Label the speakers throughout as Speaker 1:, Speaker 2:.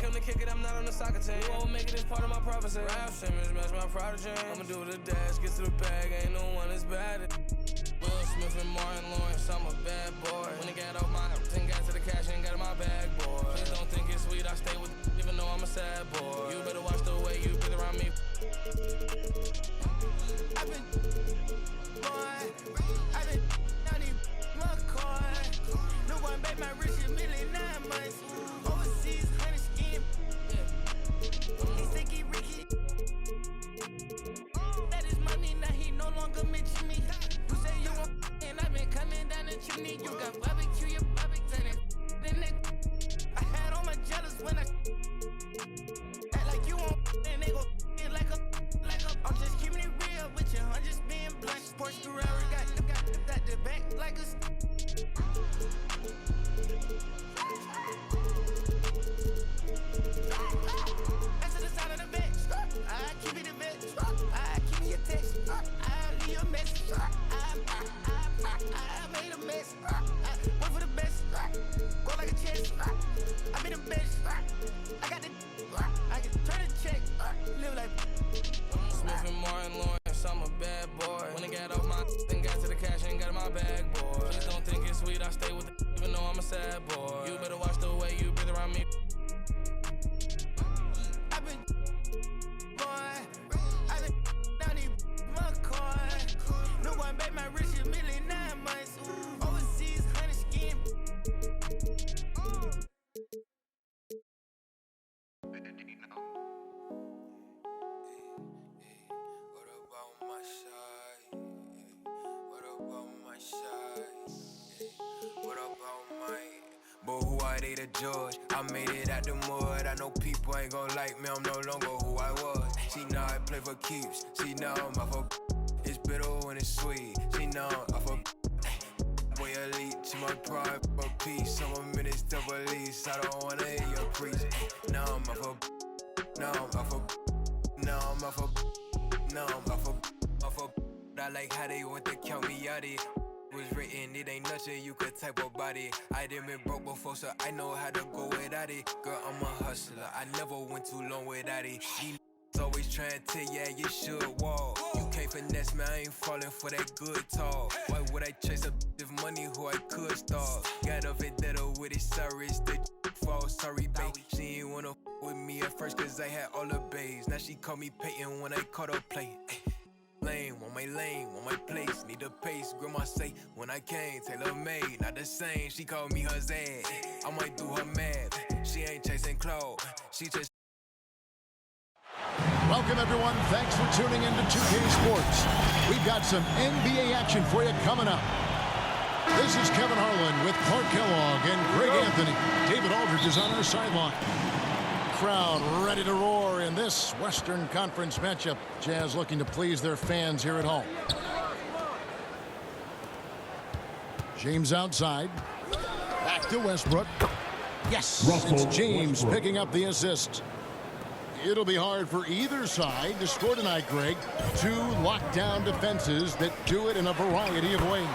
Speaker 1: came to kick it, I'm not on the soccer team. You won't make it, it's part of my prophecy. Rap Simmons, match my prodigy. I'ma do the dash, get to the bag, ain't no one as bad. Will Smith and Martin Lawrence, I'm a bad boy. When it got off my thing, got to the cash, ain't got in my bag, boy. Please don't think it's sweet, I stay with even though I'm a sad boy. You better watch the way you breathe around me. I've been, down in McCoy. No one made my rich a million 9 months. Overseas, 100 skin. He sticky Ricky. That is money, now he no longer mention me. You say you want and I've been coming down the chimney. You got barbecue, your barbecue, then I had all my jealous when I act like you want and they go like a. I'm just keeping it real with you. I'm just being blunt. Porsche Ferrari got the back like a. Back to the side of the bench. I keep it a bitch. I keep me a text. I leave a message. I made a mess. I went for the best. Go like a chest. I be the best. I got the. I can turn a check. Live like. Smith and Martin Lawrence, I'm a bad boy. When it got off my then got to the cash, ain't got in my bag, boy. Please don't think it's sweet, I stay with it, even though I'm a sad boy. You better watch the way you breathe around me. I've been down in McCoy. No one made my rich a million 9 months. Overseas, 100 skin.
Speaker 2: But who are they to judge? I made it out the mud. I know people ain't gon' like me, I'm no longer who I was. She know I play for keeps. She know I'm off of. It's bitter when it's sweet. She know I'm off of. Boy elite, to my pride, for peace. Some minutes to police. I don't wanna hear your preach. Now I'm off of. Now I'm off of. Now I'm off of. Now I'm off of. I like how they want to count me out it. Was written, it ain't nothing you could type about it. I done been broke before, so I know how to go without it. Girl, I'm a hustler, I never went too long without it. These always trying to tell ya you should walk. You can't finesse me, I ain't falling for that good talk. Why would I chase a if money who I could start? Got a vendetta with it, sorry, it's the fall. Sorry, babe, she ain't wanna with me at first, cause I had all the babes. Now she call me Peyton when I caught her play. Lane, want my place, need a pace. Grandma say, when I came, tailor-made, not the same. She called me her Zed, I might do her math. She ain't chasing clothes, she just.
Speaker 3: Welcome, everyone. Thanks for tuning in to 2K Sports. We've got some NBA action for you coming up. This is Kevin Harlan with Clark Kellogg and Greg Anthony. David Aldridge is on our sideline. Crowd ready to roar in this Western Conference matchup. Jazz looking to please their fans here at home. James outside. Back to Westbrook. Yes, it's James picking up the assist. It'll be hard for either side to score tonight, Greg. Two lockdown defenses that do it in a variety of ways.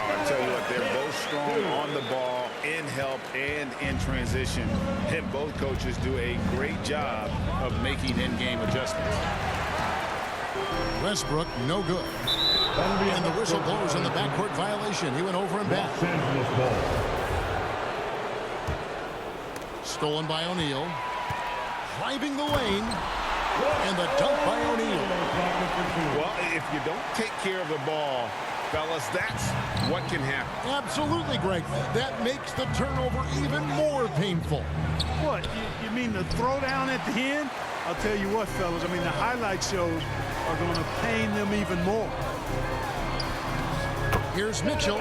Speaker 4: I tell you what, they're both strong on the ball, in help, and in transition. And both coaches do a great job of making in-game adjustments.
Speaker 3: Westbrook, no good. And the whistle blows on the backcourt violation. He went over and back. Stolen by O'Neal. Driving the lane. And the dunk by O'Neal.
Speaker 4: Well, if you don't take care of the ball, fellas, that's what can happen.
Speaker 3: Absolutely, Greg. That makes the turnover even more painful.
Speaker 5: What? You mean the throwdown at the end? I'll tell you what, fellas. I mean, the highlight shows are going to pain them even more.
Speaker 3: Here's Mitchell.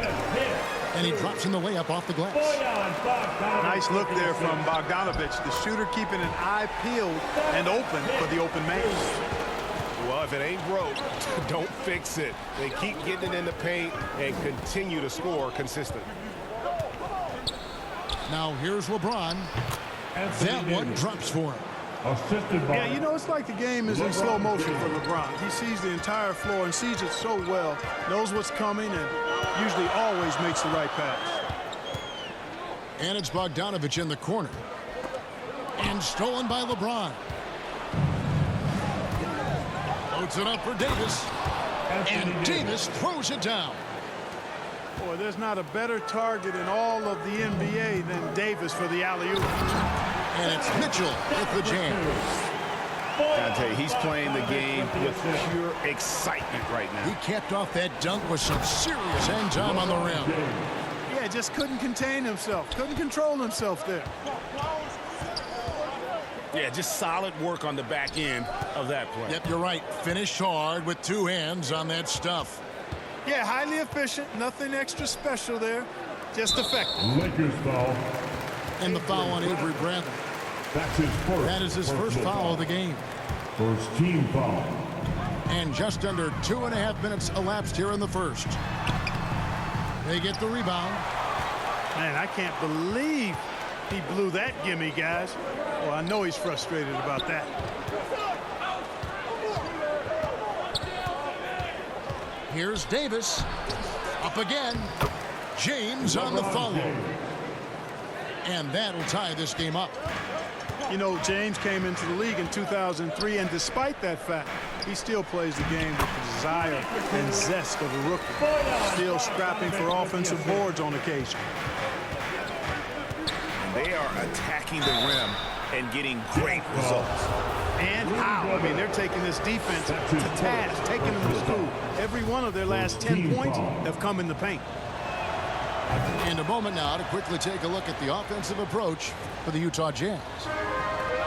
Speaker 3: And he drops in the layup off the glass.
Speaker 5: Nice look there from Bogdanovic. The shooter keeping an eye peeled and open for the open man.
Speaker 4: Well, if it ain't broke, don't fix it. They keep getting it in the paint and continue to score consistently.
Speaker 3: Now here's LeBron. That one drops for him.
Speaker 5: Yeah, you know, it's like the game is in slow motion for LeBron. He sees the entire floor and sees it so well, knows what's coming, and usually always makes the right pass.
Speaker 3: And it's Bogdanovic in the corner. And stolen by LeBron. Loads it up for Davis. And Davis throws it down.
Speaker 5: Boy, there's not a better target in all of the NBA than Davis for the alley-oop.
Speaker 3: And it's Mitchell with the jam.
Speaker 4: I tell you, he's playing the game with pure excitement right now.
Speaker 3: He capped off that dunk with some serious hang time on the rim.
Speaker 5: Yeah, just couldn't contain himself. Couldn't control himself there.
Speaker 4: Yeah, just solid work on the back end of that play.
Speaker 3: Yep, you're right. Finished hard with two hands on that stuff.
Speaker 5: Yeah, highly efficient. Nothing extra special there. Just effective.
Speaker 6: Lakers foul.
Speaker 3: And the foul on Avery Bradley.
Speaker 6: That's his first.
Speaker 3: That is his first foul of the game.
Speaker 6: First team foul.
Speaker 3: And just under 2.5 minutes elapsed here in the first. They get the rebound.
Speaker 5: Man, I can't believe he blew that gimme, guys. Well, I know he's frustrated about that.
Speaker 3: Here's Davis. Up again. James on the follow. And that'll tie this game up.
Speaker 5: You know, James came into the league in 2003, and despite that fact, he still plays the game with the desire and zest of a rookie. Still scrapping for offensive boards on occasion.
Speaker 4: They are attacking the rim and getting great results.
Speaker 5: And how? I mean, they're taking this defense to task, taking them to school. Every one of their last 10 points have come in the paint.
Speaker 3: And a moment now to quickly take a look at the offensive approach for the Utah Jazz.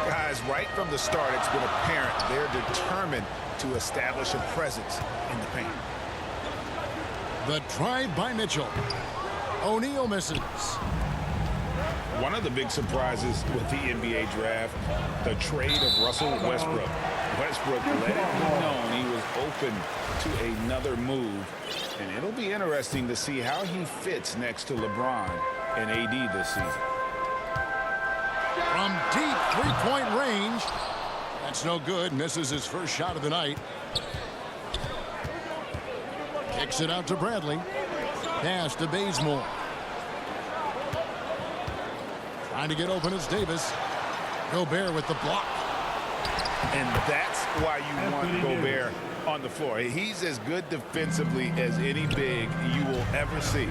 Speaker 4: Guys, right from the start, it's been apparent they're determined to establish a presence in the paint.
Speaker 3: The drive by Mitchell. O'Neal misses.
Speaker 4: One of the big surprises with the NBA draft, the trade of Russell Westbrook. Westbrook let it be known he was open to another move, and it'll be interesting to see how he fits next to LeBron and AD this season.
Speaker 3: From deep three-point range. That's no good. Misses his first shot of the night. Kicks it out to Bradley. Pass to Bazemore. Trying to get open is Davis. Gobert with the block.
Speaker 4: And that's why you want Gobert on the floor. He's as good defensively as any big you will ever see.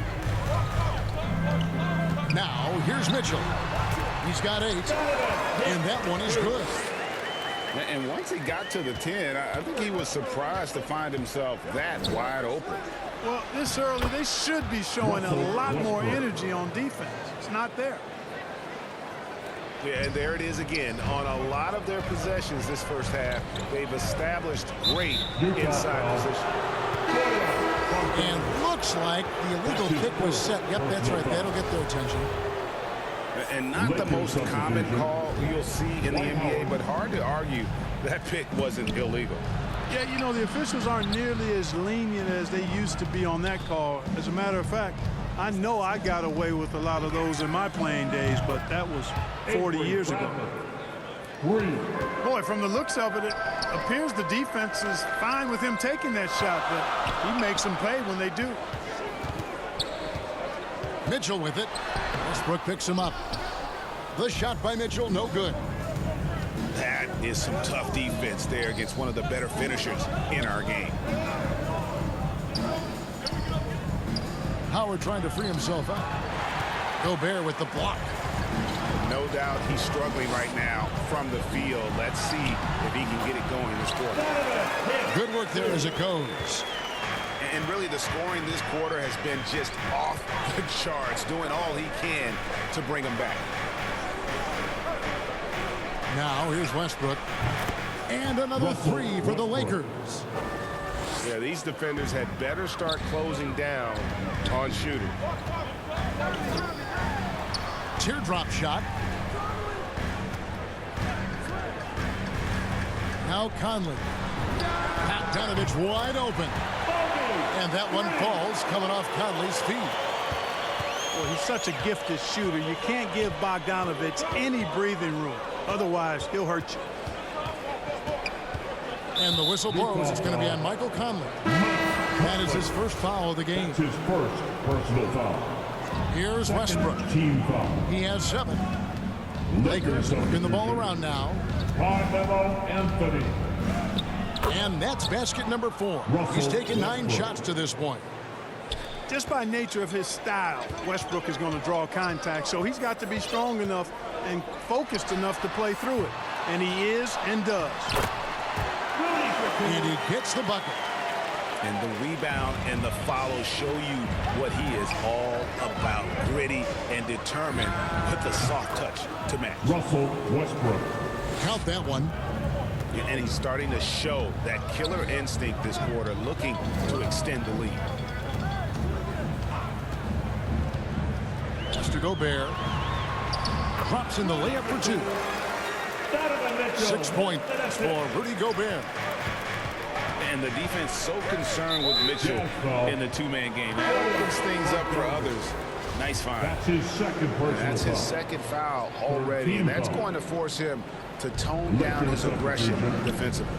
Speaker 3: Now, here's Mitchell. He's got 8, and that one is good.
Speaker 4: And once he got to the 10, I think he was surprised to find himself that wide open.
Speaker 5: Well, this early, they should be showing a lot more energy on defense. It's not there.
Speaker 4: Yeah, and there it is again. On a lot of their possessions this first half, they've established great inside position.
Speaker 3: And looks like the illegal kick was set. Yep, that's right. That'll get their attention.
Speaker 4: And not the most common call you'll see in the NBA, but hard to argue that pick wasn't illegal.
Speaker 5: Yeah, you know, the officials aren't nearly as lenient as they used to be on that call. As a matter of fact, I know I got away with a lot of those in my playing days, but that was 40 years ago. Boy, from the looks of it, it appears the defense is fine with him taking that shot, but he makes them pay when they do.
Speaker 3: Mitchell with it. Westbrook picks him up. The shot by Mitchell, no good.
Speaker 4: That is some tough defense there against one of the better finishers in our game.
Speaker 3: Howard trying to free himself up. Gobert with the block.
Speaker 4: No doubt he's struggling right now from the field. Let's see if he can get it going this quarter.
Speaker 3: Good work there as it goes.
Speaker 4: And really the scoring this quarter has been just off the charts, doing all he can to bring them back.
Speaker 3: Now here's Westbrook. And another 3 for the Lakers.
Speaker 4: Yeah, these defenders had better start closing down on shooting.
Speaker 3: Teardrop shot. Now Conley. Bogdanovich wide open. And that one falls coming off Conley's feet.
Speaker 5: Well, he's such a gifted shooter. You can't give Bogdanovich any breathing room. Otherwise, he'll hurt you.
Speaker 3: And the whistle blows. It's going to be on Michael Conley. That is his first foul of the game.
Speaker 6: That's his first personal foul.
Speaker 3: Here's Westbrook.
Speaker 6: Team foul.
Speaker 3: He has 7. Lakers working the ball around now.
Speaker 6: Carmelo Anthony.
Speaker 3: And that's basket number 4. He's taken 9 shots to this point.
Speaker 5: Just by nature of his style, Westbrook is going to draw contact, so he's got to be strong enough and focused enough to play through it. And he is and does.
Speaker 3: And he gets the bucket.
Speaker 4: And the rebound and the follow show you what he is all about. Gritty and determined with the soft touch to match.
Speaker 6: Russell Westbrook.
Speaker 3: Count that one.
Speaker 4: And he's starting to show that killer instinct this quarter, looking to extend the lead.
Speaker 3: Mr. Gobert drops in the layup for 2. 6 points for Rudy Gobert.
Speaker 4: And the defense so concerned with Mitchell in the two-man game. That opens things up for others. Nice find.
Speaker 6: That's his second personal
Speaker 7: That's his
Speaker 6: foul.
Speaker 7: second foul already, and that's going to force him to tone down his aggression defensively.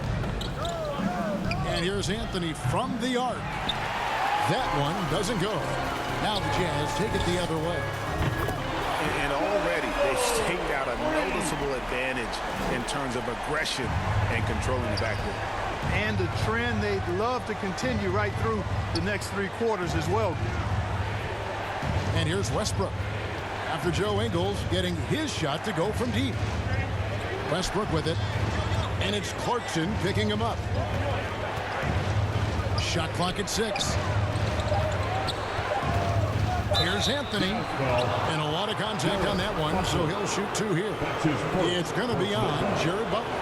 Speaker 3: And here's Anthony from the arc. That one doesn't go. Now the Jazz take it the other way.
Speaker 4: And already they've staked out a noticeable advantage in terms of aggression and controlling the backcourt.
Speaker 5: And a trend they'd love to continue right through the next 3 quarters as well.
Speaker 3: And here's Westbrook. After Joe Ingles getting his shot to go from deep. Westbrook with it. And it's Clarkson picking him up. Shot clock at 6. Here's Anthony. And a lot of contact on that one, so he'll shoot 2 here. It's going to be on Jared Butler.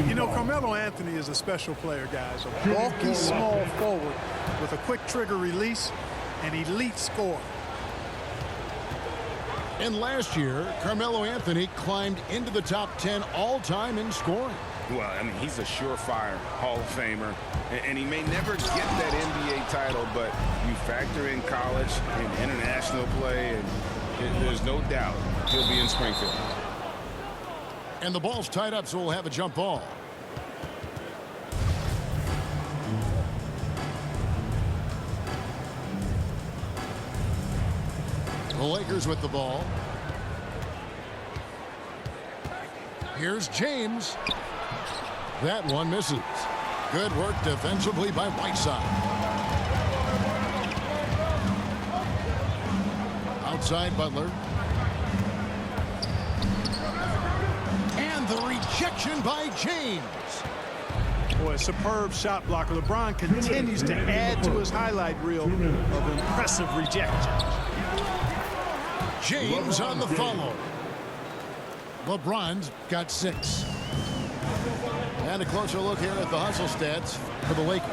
Speaker 5: You know, Carmelo Anthony is a special player, guys. A bulky, small forward with a quick trigger release, an elite scorer.
Speaker 3: And last year, Carmelo Anthony climbed into the top 10 all-time in scoring.
Speaker 4: Well, I mean, he's a surefire Hall of Famer, and he may never get that NBA title, but you factor in college and international play, and there's no doubt he'll be in Springfield.
Speaker 3: And the ball's tied up, so we'll have a jump ball. The Lakers with the ball. Here's James. That one misses. Good work defensively by Whiteside. Outside Butler. And the rejection by James.
Speaker 5: Boy, a superb shot blocker. LeBron continues to add to his highlight reel of impressive rejections.
Speaker 3: James on the follow. LeBron's got 6. And a closer look here at the hustle stats for the Lakers.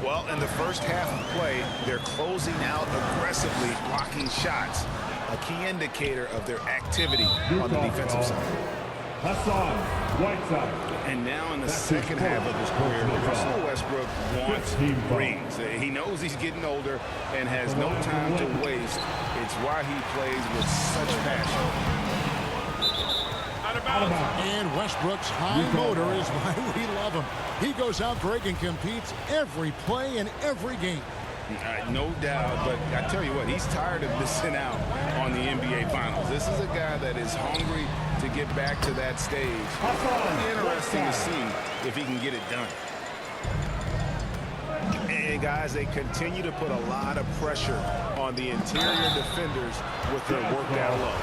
Speaker 4: Well, in the first half of play, they're closing out aggressively, blocking shots, a key indicator of their activity on the defensive side.
Speaker 6: Hassan Whiteside.
Speaker 4: And now in the second half of his career, Russell Westbrook wants rings. He knows he's getting older and has no time to waste. It's why he plays with such passion.
Speaker 3: And Westbrook's high motor is why we love him. He goes out break and competes every play in every game.
Speaker 4: No doubt, but I tell you what, he's tired of missing out on the NBA Finals. This is a guy that is hungry to get back to that stage. It'll be interesting to see if he can get it done. And guys, they continue to put a lot of pressure on the interior defenders with their work down low.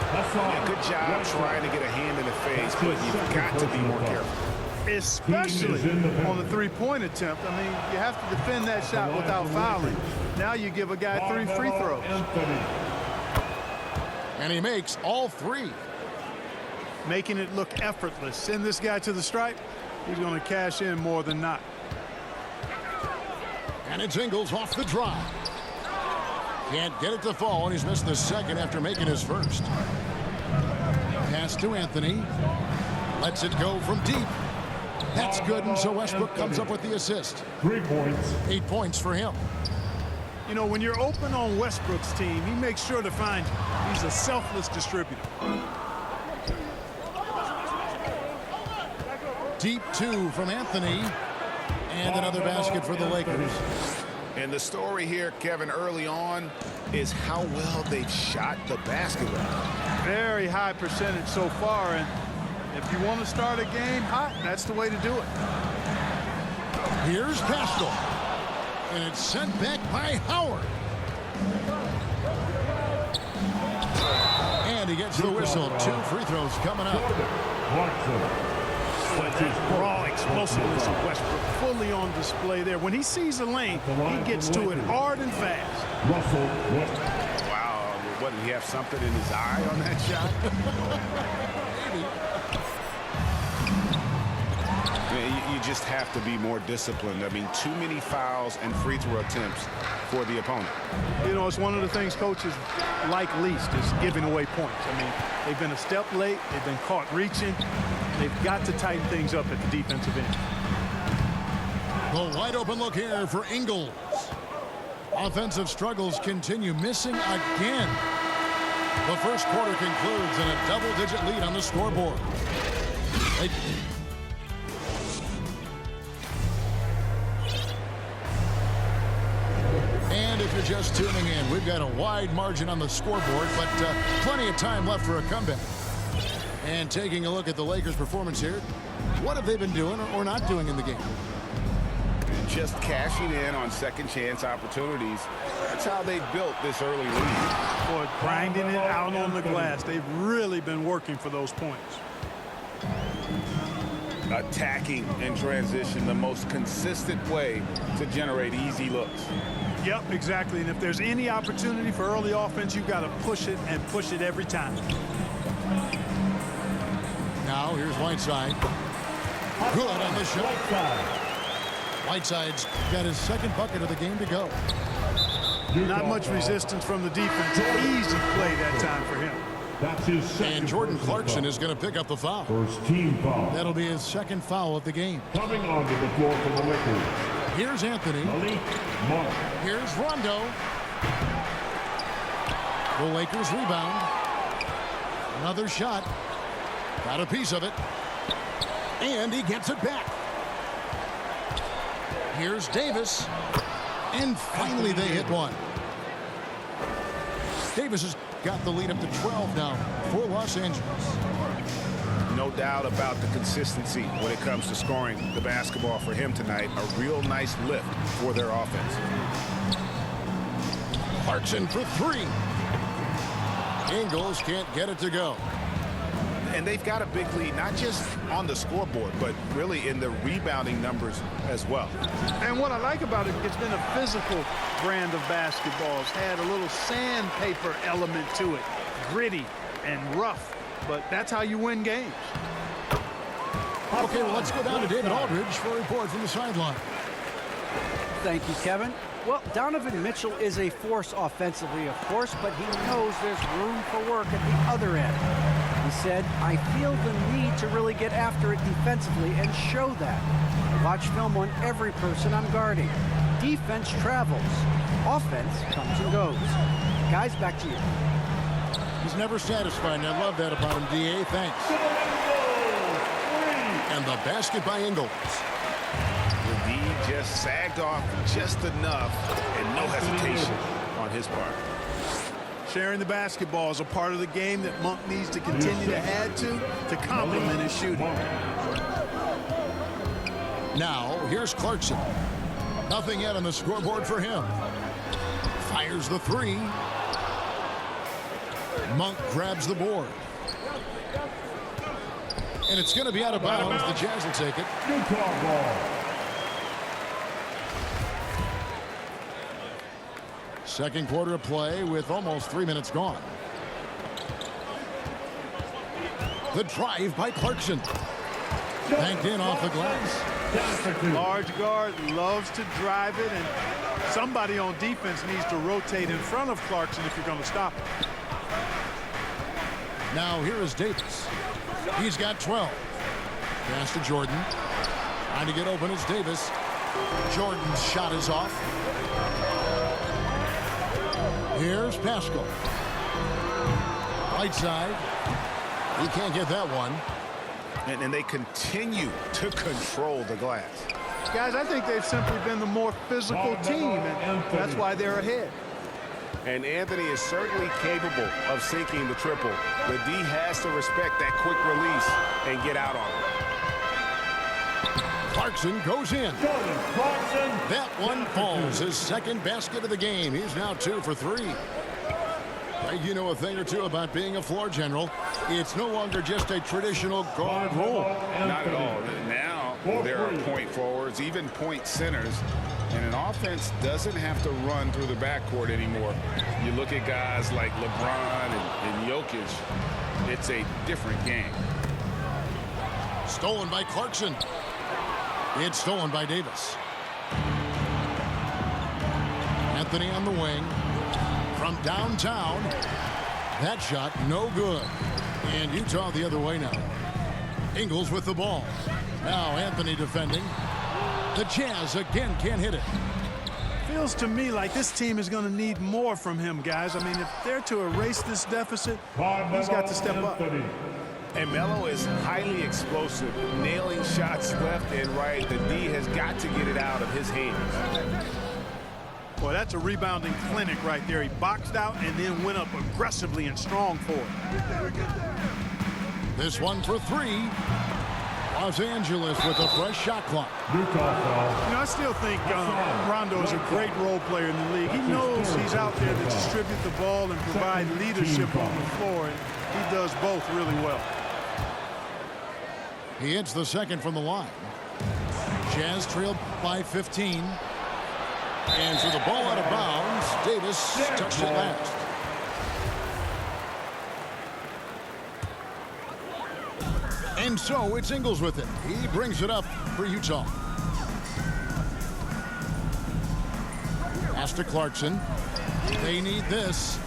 Speaker 4: Yeah, good job trying to get a hand in the face, but you've got to be more careful.
Speaker 5: Especially on the three-point attempt. I mean, you have to defend that shot without fouling. Now you give a guy 3 free throws.
Speaker 3: And he makes all 3.
Speaker 5: Making it look effortless. Send this guy to the stripe. He's going to cash in more than not.
Speaker 3: And it's Ingles off the drive. Can't get it to fall, and he's missed the second after making his first. Pass to Anthony. Lets it go from deep. That's good, and so Westbrook comes up with the assist.
Speaker 6: 3 points.
Speaker 3: 8 points for him.
Speaker 5: You know, when you're open on Westbrook's team, he makes sure to find you. He's a selfless distributor.
Speaker 3: Deep 2 from Anthony. And another basket for the Lakers.
Speaker 4: And the story here, Kevin, early on is how well they've shot the basketball.
Speaker 5: Very high percentage so far, and if you want to start a game hot, that's the way to do it.
Speaker 3: Here's Pascal. And it's sent back by Howard. And he gets the whistle. 2 free throws coming up.
Speaker 5: Raw explosiveness of Westbrook fully on display there. When he sees a lane, he gets to it hard and fast.
Speaker 7: Wow, what, did he have something in his eye on that shot? You just have to be more disciplined. I mean, too many fouls and free throw attempts for the opponent.
Speaker 5: You know, it's one of the things coaches like least is giving away points. I mean, they've been a step late. They've been caught reaching. They've got to tighten things up at the defensive end.
Speaker 3: The wide open look here for Ingles. Offensive struggles continue, missing again. The first quarter concludes in a double-digit lead on the scoreboard. And if you're just tuning in, we've got a wide margin on the scoreboard, but plenty of time left for a comeback. And taking a look at the Lakers' performance here, what have they been doing or not doing in the game?
Speaker 7: Just cashing in on second chance opportunities. That's how they built this early lead.
Speaker 5: Boy, grinding it out on the glass. They've really been working for those points.
Speaker 4: Attacking in transition, the most consistent way to generate easy looks.
Speaker 5: Yep, exactly. And if there's any opportunity for early offense, you've got to push it and push it every time.
Speaker 3: Now here's Whiteside. Good on the shot. Whiteside's got his second bucket of the game to go.
Speaker 5: Not much resistance from the defense. Easy play that time for him.
Speaker 6: That's his second.
Speaker 3: And Jordan Clarkson is going to pick up the foul.
Speaker 6: First team foul.
Speaker 3: That'll be his second foul of the game.
Speaker 6: Coming onto the floor for the Lakers.
Speaker 3: Here's Anthony.
Speaker 6: Malik Monk.
Speaker 3: Here's Rondo. The Lakers rebound. Another shot. Got a piece of it. And he gets it back. Here's Davis. And finally they hit one. Davis has got the lead up to 12 now for Los Angeles.
Speaker 7: No doubt about the consistency when it comes to scoring the basketball for him tonight. A real nice lift for their offense.
Speaker 3: Clarkson for 3. Ingles can't get it to go.
Speaker 7: And they've got a big lead, not just on the scoreboard, but really in the rebounding numbers as well.
Speaker 5: And what I like about it, it's been a physical brand of basketball. It's had a little sandpaper element to it. Gritty and rough, but that's how you win games.
Speaker 3: Okay, well, let's go down to David Aldridge for a report from the sideline.
Speaker 8: Thank you, Kevin. Well, Donovan Mitchell is a force offensively, of course, but he knows there's room for work at the other end. He said, I feel the need to really get after it defensively and show that. I watch film on every person I'm guarding. Defense travels. Offense comes and goes. Guys, back to you.
Speaker 3: He's never satisfied, and I love that about him, D.A. Thanks. And the basket by Ingles.
Speaker 7: The D just sagged off just enough, and no hesitation on his part.
Speaker 5: Sharing the basketball is a part of the game that Monk needs to continue to add to complement his shooting.
Speaker 3: Now, here's Clarkson. Nothing yet on the scoreboard for him. Fires the 3. Monk grabs the board. And it's going to be out of bounds. The Jazz will take it.
Speaker 6: Utah ball.
Speaker 3: Second quarter of play with almost 3 minutes gone. The drive by Clarkson. Banked in off the glass.
Speaker 5: Large guard loves to drive it, and somebody on defense needs to rotate in front of Clarkson if you're going to stop him.
Speaker 3: Now here is Davis. He's got 12. Pass to Jordan. Trying to get open is Davis. Jordan's shot is off. Here's Pascal. Whiteside. He can't get that one.
Speaker 7: And they continue to control the glass.
Speaker 5: Guys, I think they've simply been the more physical team, and that's why they're ahead.
Speaker 7: And Anthony is certainly capable of sinking the triple The D has to respect that quick release and get out on it.
Speaker 3: Clarkson goes in. That one falls. His second basket of the game. He's now 2 for 3. You know a thing or two about being a floor general. It's no longer just a traditional guard role.
Speaker 4: Not at all. Now there are point forwards, even point centers, and an offense doesn't have to run through the backcourt anymore. You look at guys like LeBron and Jokic, it's a different game.
Speaker 3: Stolen by Clarkson. It's stolen by Davis. Anthony on the wing. From downtown. That shot no good. And Utah the other way now. Ingles with the ball. Now Anthony defending. The Jazz again can't hit it.
Speaker 5: Feels to me like this team is going to need more from him, guys. I mean, if they're to erase this deficit, he's got to step up.
Speaker 7: And Melo is highly explosive, nailing shots left and right. The D has got to get it out of his hands.
Speaker 5: Boy, that's a rebounding clinic right there. He boxed out and then went up aggressively and strong for it.
Speaker 3: This one for 3. Los Angeles with a fresh shot clock.
Speaker 5: You know, I still think Rondo is a great role player in the league. He knows he's out there to distribute the ball and provide leadership on the floor, and he does both really well.
Speaker 3: He hits the second from the line. Jazz trailed by 15. And so the ball out of bounds. Davis touched it last. And so it's Ingles with it. He brings it up for Utah. Pass to Clarkson. They need this.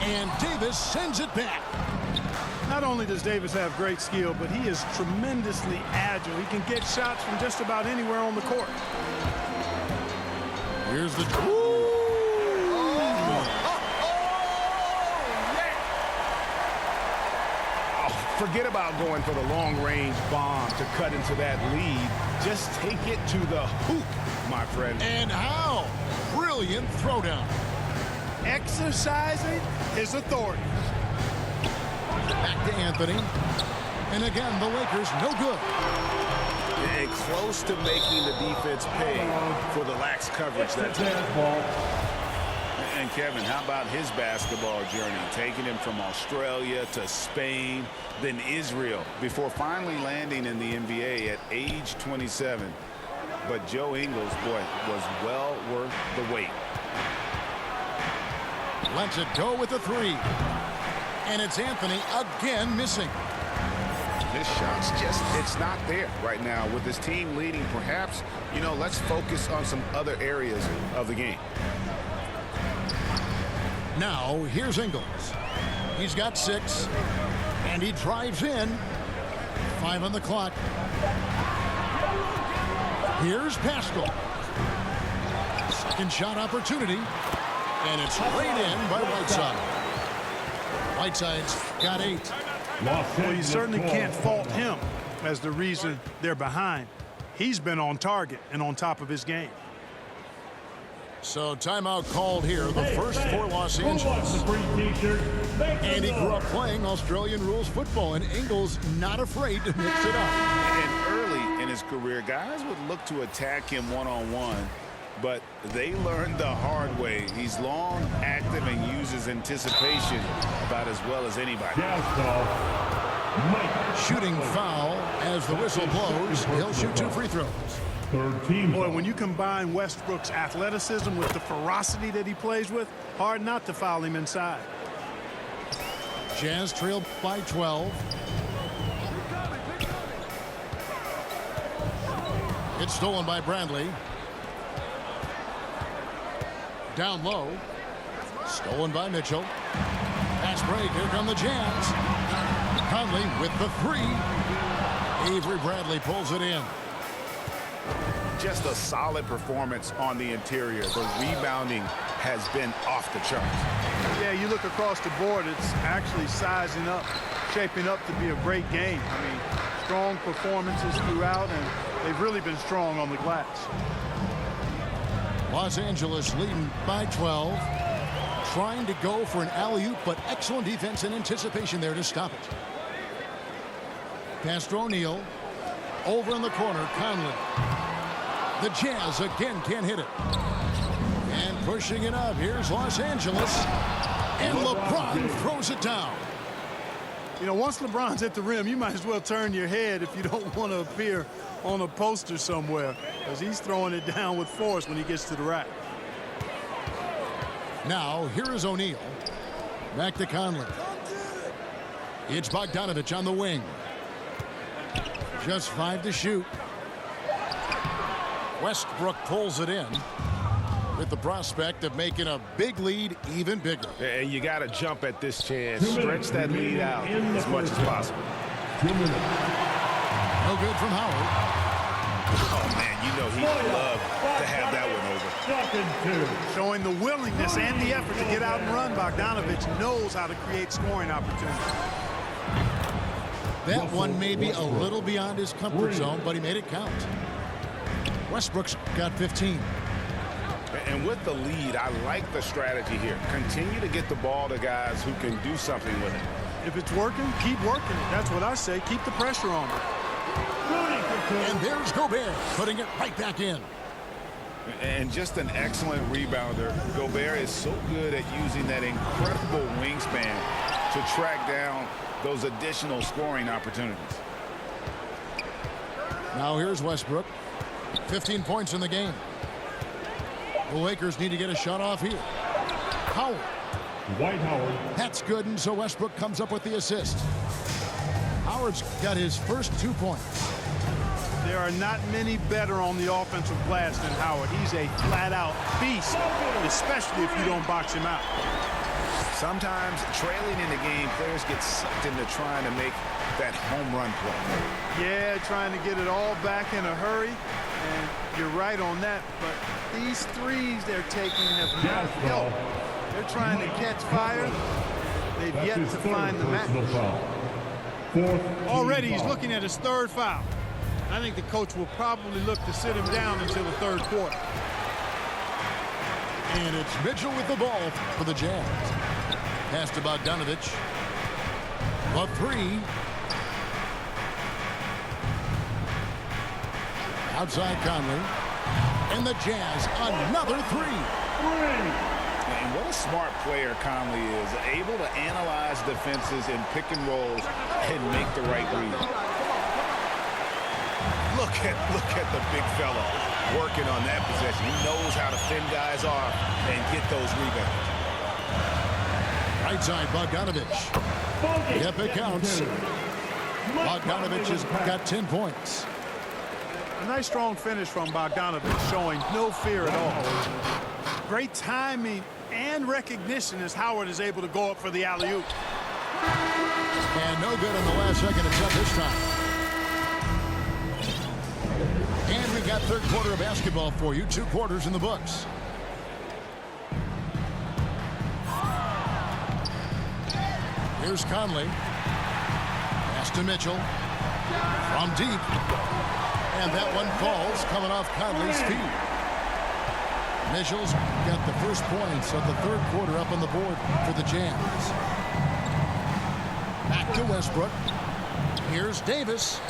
Speaker 3: And Davis sends it back.
Speaker 5: Not only does Davis have great skill, but he is tremendously agile. He can get shots from just about anywhere on the court.
Speaker 3: Here's the...
Speaker 7: Forget about going for the long-range bomb to cut into that lead. Just take it to the hoop, my friend.
Speaker 3: And how? Brilliant throwdown.
Speaker 5: Exercising his authority.
Speaker 3: Back to Anthony. And again, the Lakers no good.
Speaker 7: And close to making the defense pay for the lax coverage that time.
Speaker 4: And Kevin, how about his basketball journey? Taking him from Australia to Spain, then Israel, before finally landing in the NBA at age 27. But Joe Ingles, boy, was well worth the wait.
Speaker 3: Lets it go with the 3. And it's Anthony again missing.
Speaker 7: This shot's just, it's not there right now. With this team leading, perhaps, you know, let's focus on some other areas of the game.
Speaker 3: Now, here's Ingles. He's got 6. And he drives in. 5 on the clock. Here's Pascal. Second shot opportunity. And it's laid in by Whiteside. Whiteside's got 8.
Speaker 5: Well, you certainly can't fault him as the reason they're behind. He's been on target and on top of his game.
Speaker 3: So timeout called here, the first for Los Angeles. And he grew up playing Australian rules football, and Ingles not afraid to mix it up.
Speaker 4: And early in his career, guys would look to attack him one-on-one, but they learned the hard way. He's long, active, and uses anticipation about as well as anybody.
Speaker 3: Shooting foul as the whistle blows. He'll shoot 2 free throws.
Speaker 5: Boy, when you combine Westbrook's athleticism with the ferocity that he plays with, hard not to foul him inside.
Speaker 3: Jazz trailed by 12. It's stolen by Bradley. Down low. Stolen by Mitchell. Pass break. Here come the Jazz. Conley with the 3. Avery Bradley pulls it in.
Speaker 7: Just a solid performance on the interior. The rebounding has been off the charts.
Speaker 5: Yeah, you look across the board, it's actually sizing up, shaping up to be a great game. I mean, strong performances throughout, and they've really been strong on the glass.
Speaker 3: Los Angeles leading by 12. Trying to go for an alley-oop, but excellent defense and anticipation there to stop it. Pass to O'Neal. Over in the corner, Conley. The Jazz again can't hit it. And pushing it up, here's Los Angeles. And LeBron throws it down.
Speaker 5: You know, once LeBron's at the rim, you might as well turn your head if you don't want to appear on a poster somewhere, because he's throwing it down with force when he gets to the rack.
Speaker 3: Now, here is O'Neal. Back to Conley. It's Bogdanovich on the wing. Just 5 to shoot. Westbrook pulls it in with the prospect of making a big lead even bigger.
Speaker 7: And you got to jump at this chance. Stretch that lead out as much as possible.
Speaker 6: 2 minutes.
Speaker 3: No good from Howard.
Speaker 7: Oh, man, you know he'd love to have that one over.
Speaker 6: Second 2.
Speaker 5: Showing the willingness and the effort to get out and run, Bogdanovich knows how to create scoring opportunities.
Speaker 3: That one may be a little beyond his comfort zone, but he made it count. Westbrook's got 15.
Speaker 7: And with the lead, I like the strategy here. Continue to get the ball to guys who can do something with it.
Speaker 5: If it's working, keep working it. That's what I say. Keep the pressure on it.
Speaker 3: And there's Gobert putting it right back in.
Speaker 7: And just an excellent rebounder. Gobert is so good at using that incredible wingspan to track down those additional scoring opportunities.
Speaker 3: Now here's Westbrook. 15 points in the game. The Lakers need to get a shot off here. Howard.
Speaker 6: Dwight Howard.
Speaker 3: That's good, and so Westbrook comes up with the assist. Howard's got his first 2 points.
Speaker 5: There are not many better on the offensive glass than Howard. He's a flat-out beast, especially if you don't box him out.
Speaker 7: Sometimes trailing in the game, players get sucked into trying to make that home run play.
Speaker 5: Yeah, trying to get it all back in a hurry, and you're right on that, but these threes they're taking have not helped. They're trying to catch fire. They've yet to find the match. Already he's looking at his third foul. I think the coach will probably look to sit him down until the third quarter.
Speaker 3: And it's Mitchell with the ball for the Jazz. Pass to Bogdanovich. A 3. Outside Conley. And the Jazz, another 3.
Speaker 7: And what a smart player Conley is. Able to analyze defenses in pick and rolls and make the right read. Look at the big fella working on that possession. He knows how to fend guys off and get those rebounds.
Speaker 3: Right side, Bogdanovich. Yep, it counts. Bogdanovich has got 10 points.
Speaker 5: A nice strong finish from Bogdanovich, showing no fear at all. Great timing and recognition as Howard is able to go up for the alley-oop.
Speaker 3: And no good in the last second attempt this time. And we've got third quarter of basketball for you. 2 quarters in the books. Here's Conley. Pass to Mitchell. From deep. And that one falls, coming off Conley's feet. Mitchell's got the first points of the third quarter up on the board for the Jazz. Back to Westbrook. Here's Davis.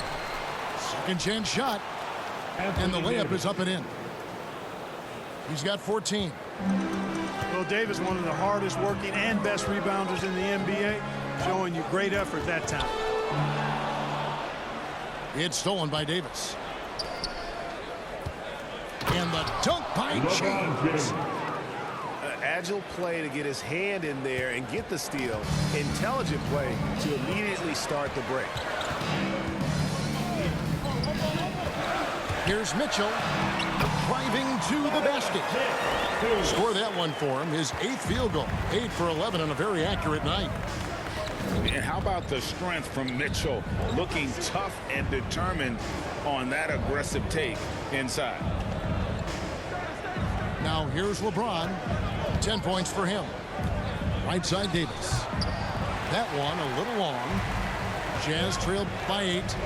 Speaker 3: Second chance shot. And the layup is up and in. He's got 14.
Speaker 5: Well, Davis, one of the hardest working and best rebounders in the NBA, showing you great effort that time. It's
Speaker 3: stolen by Davis. And the dunk by James.
Speaker 7: Agile play to get his hand in there and get the steal. Intelligent play to immediately start the break.
Speaker 3: Here's Mitchell driving to the basket. Score that one for him. His 8th field goal. 8 for 11 on a very accurate night.
Speaker 7: And how about the strength from Mitchell, looking tough and determined on that aggressive take inside.
Speaker 3: Now here's LeBron. 10 points for him. Right side Davis. That one a little long. Jazz trailed by 8.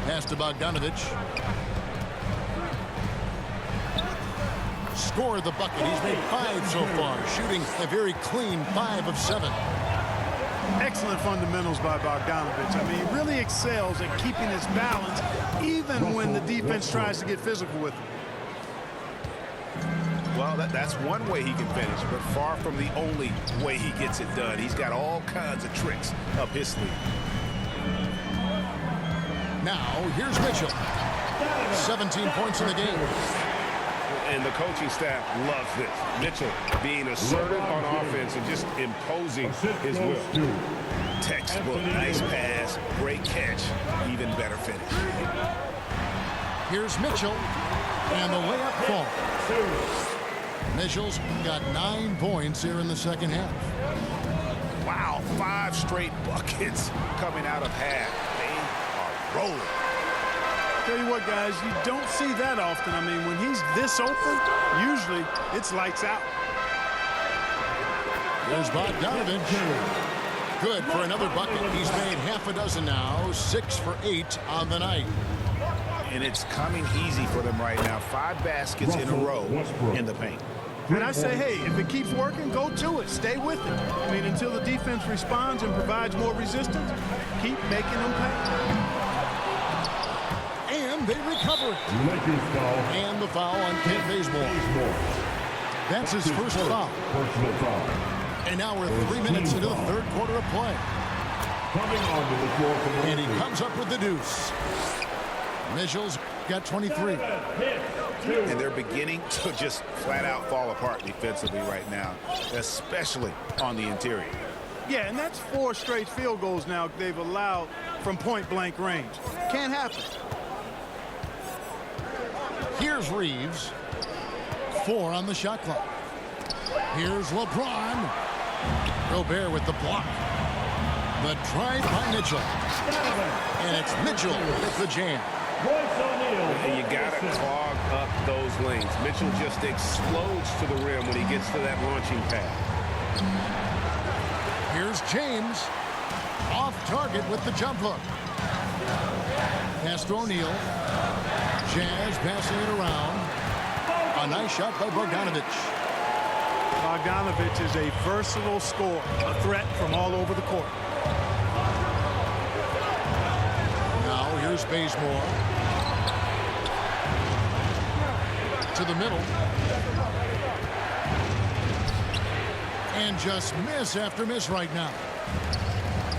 Speaker 3: Pass to Bogdanovich. score the bucket. He's made 5 so far, shooting a very clean 5 of 7.
Speaker 5: Excellent fundamentals by Bogdanovic. I mean, he really excels at keeping his balance even when the defense tries to get physical with him.
Speaker 7: Well, that's one way he can finish, but far from the only way he gets it done. He's got all kinds of tricks up his sleeve.
Speaker 3: Now, here's Mitchell. 17 points in the game.
Speaker 4: And the coaching staff loves this. Mitchell being assertive on offense and just imposing his will.
Speaker 7: Textbook, nice pass, great catch, even better finish.
Speaker 3: Here's Mitchell, and the layup falls. Mitchell's got 9 points here in the second half.
Speaker 7: Wow, 5 straight buckets coming out of half. They are rolling.
Speaker 5: Tell you what, guys, you don't see that often. I mean, when he's this open, usually it's lights out.
Speaker 3: There's Bogdanovic. Good for another bucket. He's made half a dozen now, 6 for 8 on the night.
Speaker 7: And it's coming easy for them right now. 5 baskets in a row in the paint.
Speaker 5: And I say, hey, if it keeps working, go to it. Stay with it. I mean, until the defense responds and provides more resistance, keep making them pay.
Speaker 3: And they recover it. And the foul on Kent Bazemore. That's his first foul. And now we're 3 minutes into the third quarter of play. And he comes up with the deuce. Mitchell's got 23.
Speaker 7: And they're beginning to just flat out fall apart defensively right now, especially on the interior.
Speaker 5: Yeah, and that's 4 straight field goals now they've allowed from point-blank range. Can't happen.
Speaker 3: Here's Reeves. 4 on the shot clock. Here's LeBron. Gobert with the block. The drive by Mitchell. And it's Mitchell with the jam.
Speaker 4: And you got to clog up those lanes. Mitchell just explodes to the rim when he gets to that launching pad.
Speaker 3: Here's James. Off target with the jump hook. Pass to O'Neal. Jazz passing it around. A nice shot by Bogdanovic.
Speaker 5: Bogdanovic is a versatile scorer, a threat from all over the court.
Speaker 3: Now here's Bazemore. To the middle. And just miss after miss right now.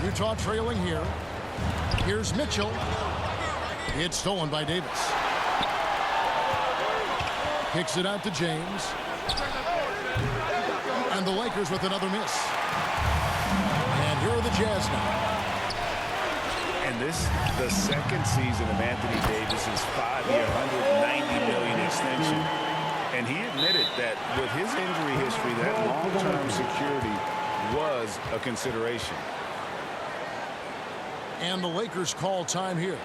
Speaker 3: Utah trailing here. Here's Mitchell. It's stolen by Davis. Kicks it out to James. And the Lakers with another miss. And here are the Jazz now.
Speaker 7: And this, the second season of Anthony Davis's 5-year, $190 million extension. And he admitted that with his injury history, that long-term security was a consideration.
Speaker 3: And the Lakers call time here.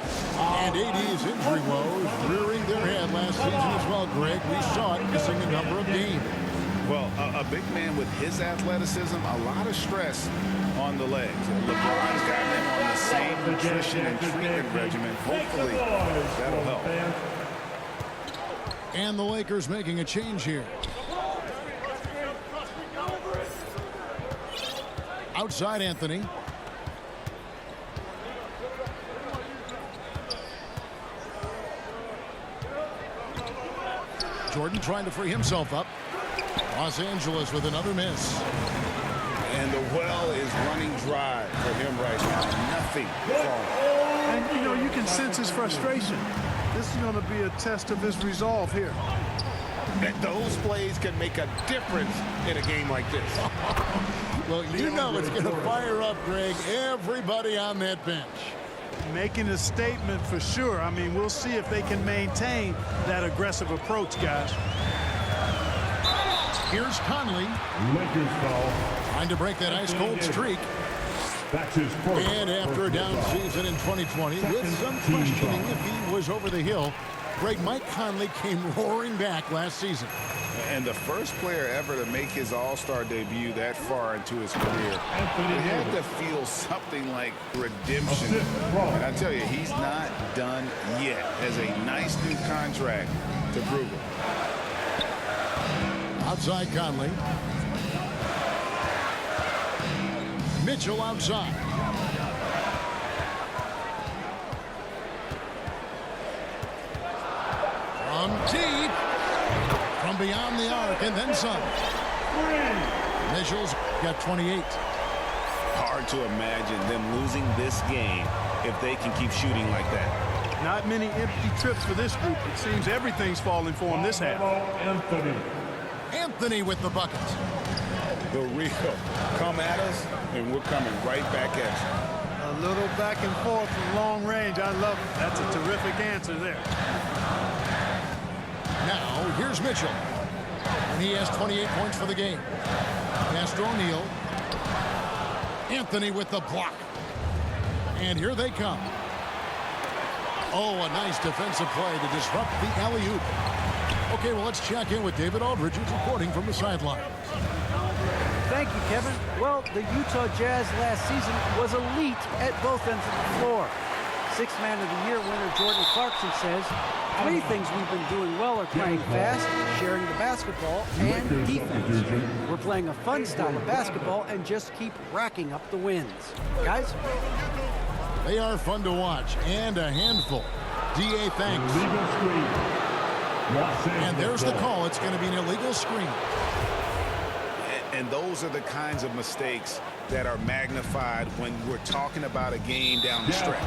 Speaker 3: And AD's injury woes rearing their head last season as well, Greg. We saw it missing a number of games.
Speaker 7: Well, a big man with his athleticism, a lot of stress on the legs. LeBron's got him on the same nutrition and treatment regimen. Hopefully, that'll help.
Speaker 3: And the Lakers making a change here. Outside Anthony. Jordan trying to free himself up. Los Angeles with another miss.
Speaker 7: And the well is running dry for him right now. Nothing falling.
Speaker 5: And, you know, you can sense his frustration. This is going to be a test of his resolve here.
Speaker 7: And those plays can make a difference in a game like this.
Speaker 3: Well, you know it's going to fire up, Greg, everybody on that bench.
Speaker 5: Making a statement for sure. I mean, we'll see if they can maintain that aggressive approach, guys.
Speaker 3: Here's Conley.
Speaker 6: Lakers foul.
Speaker 3: Trying to break that ice-cold streak.
Speaker 6: That's his first.
Speaker 3: And after a down season in 2020, with some questioning if he was over the hill, Greg, Mike Conley came roaring back last season.
Speaker 7: And the first player ever to make his All-Star debut that far into his career. It had to feel something like redemption. And I tell you, he's not done yet. Has a nice new contract to prove it.
Speaker 3: outside Conley. Mitchell outside. From deep. From beyond the arc and then some. Mitchell's got 28.
Speaker 7: Hard to imagine them losing this game if they can keep shooting like that.
Speaker 5: Not many empty trips for this group. It seems everything's falling for him this half.
Speaker 3: Anthony with the bucket.
Speaker 7: The real come at us, and we're coming right back at you.
Speaker 5: A little back and forth from long range. I love it. That's a terrific answer there.
Speaker 3: Now, here's Mitchell. And he has 28 points for the game. Pass to O'Neal. Anthony with the block. And here they come. Oh, a nice defensive play to disrupt the alley-oop. Okay, well, let's check in with David Aldridge, who's reporting from the sideline.
Speaker 8: Thank you, Kevin. Well, the Utah Jazz last season was elite at both ends of the floor. Sixth Man of the Year winner Jordan Clarkson says, 3 things we've been doing well are playing fast, sharing the basketball, and defense. We're playing a fun style of basketball and just keep racking up the wins. Guys?
Speaker 3: They are fun to watch and a handful. DA, thanks. And there's the call. It's going to be an illegal screen.
Speaker 7: And those are the kinds of mistakes that are magnified when we're talking about a game down the stretch.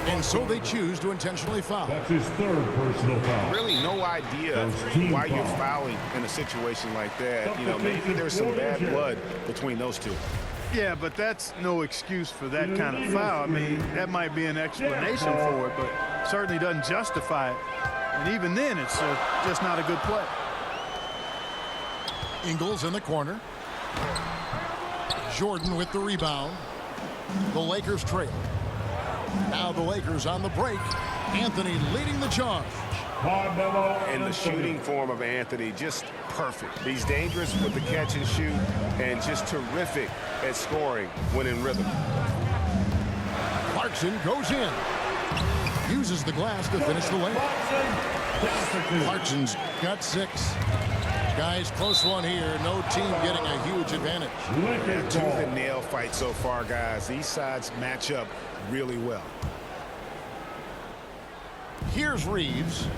Speaker 3: And so they choose to intentionally foul.
Speaker 6: That's his 3rd personal foul.
Speaker 7: Really no idea why you're fouling in a situation like that. You know, maybe there's some bad blood between those two.
Speaker 5: Yeah, but that's no excuse for that kind of foul. I mean, that might be an explanation for it, but certainly doesn't justify it. And even then, it's just not a good play.
Speaker 3: Ingles in the corner. Jordan with the rebound. The Lakers trail. Now the Lakers on the break. Anthony leading the charge.
Speaker 7: And the shooting form of Anthony, just perfect. He's dangerous with the catch and shoot and just terrific at scoring when in rhythm.
Speaker 3: Clarkson goes in. Uses the glass to finish the lane. Clarkson's got 6. Guys, close one here. No team getting a huge advantage.
Speaker 7: Tooth and nail fight so far, guys. These sides match up really well.
Speaker 3: Here's Reeves.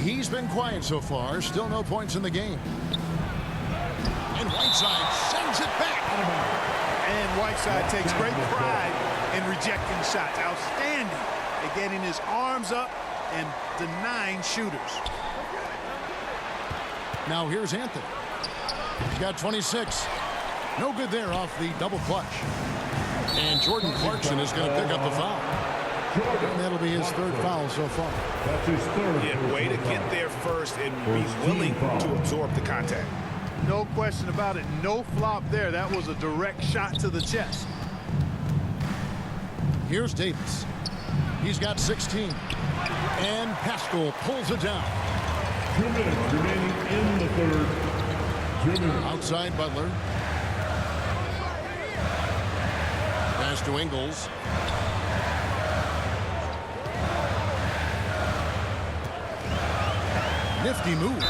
Speaker 3: He's been quiet so far. Still no points in the game. And Whiteside sends it back.
Speaker 5: And Whiteside takes great pride in rejecting shots. Outstanding at getting his arms up and denying shooters.
Speaker 3: Now here's Anthony. He's got 26. No good there off the double clutch. And Jordan Clarkson is going to pick up the foul. And that'll be his 3rd foul so far.
Speaker 6: That's his 3rd.
Speaker 7: Yeah, way to get there first and be willing to absorb the contact.
Speaker 5: No question about it. No flop there. That was a direct shot to the chest.
Speaker 3: Here's Davis. He's got 16. And Pascal pulls it down.
Speaker 6: 2 minutes remaining in the 3rd. 2 minutes.
Speaker 3: Outside Butler. Pass to Ingles. Nifty move.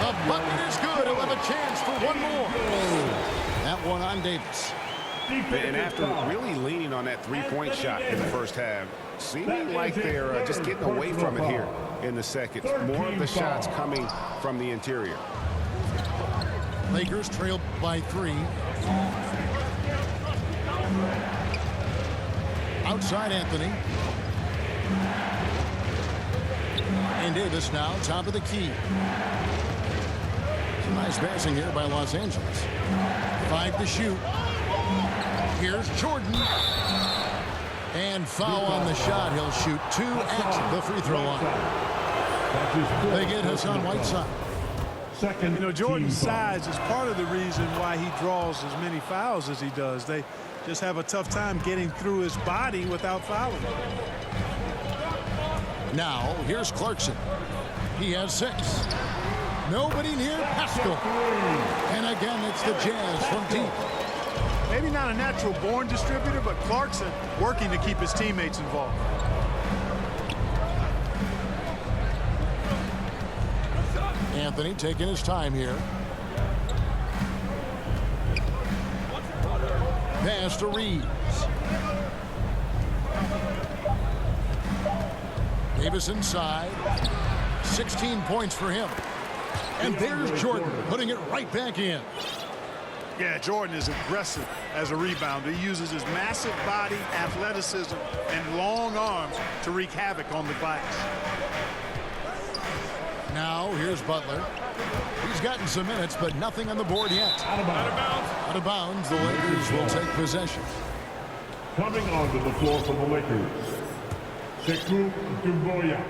Speaker 3: The bucket is good. He'll have a chance for one more. That one on Davis.
Speaker 7: And after really leaning on that 3-point shot in the first half, seeming like they're just getting away from it here in the second. More of the shots coming from the interior.
Speaker 3: Lakers trail by 3. Outside Anthony. And Davis now top of the key. Some nice passing here by Los Angeles. 5 to shoot. Here's Jordan. And foul on the shot. He'll shoot 2 at the free throw line. They get Hassan Whiteside.
Speaker 6: Second.
Speaker 5: You know, Jordan's size is part of the reason why he draws as many fouls as he does. They just have a tough time getting through his body without fouling.
Speaker 3: Now, here's Clarkson. He has 6. Nobody near Pascal. And again, it's the Jazz from deep.
Speaker 5: Maybe not a natural-born distributor, but Clarkson working to keep his teammates involved.
Speaker 3: Anthony taking his time here. Pass to Reeves. Davis inside. 16 points for him. And there's Jordan putting it right back in.
Speaker 5: Yeah, Jordan is aggressive as a rebounder. He uses his massive body, athleticism, and long arms to wreak havoc on the glass.
Speaker 3: Now, here's Butler. He's gotten some minutes, but nothing on the board yet.
Speaker 6: Out of bounds.
Speaker 3: Out of bounds, the Lakers will take possession.
Speaker 6: Coming onto the floor for the Lakers, Sekou Doumbouya.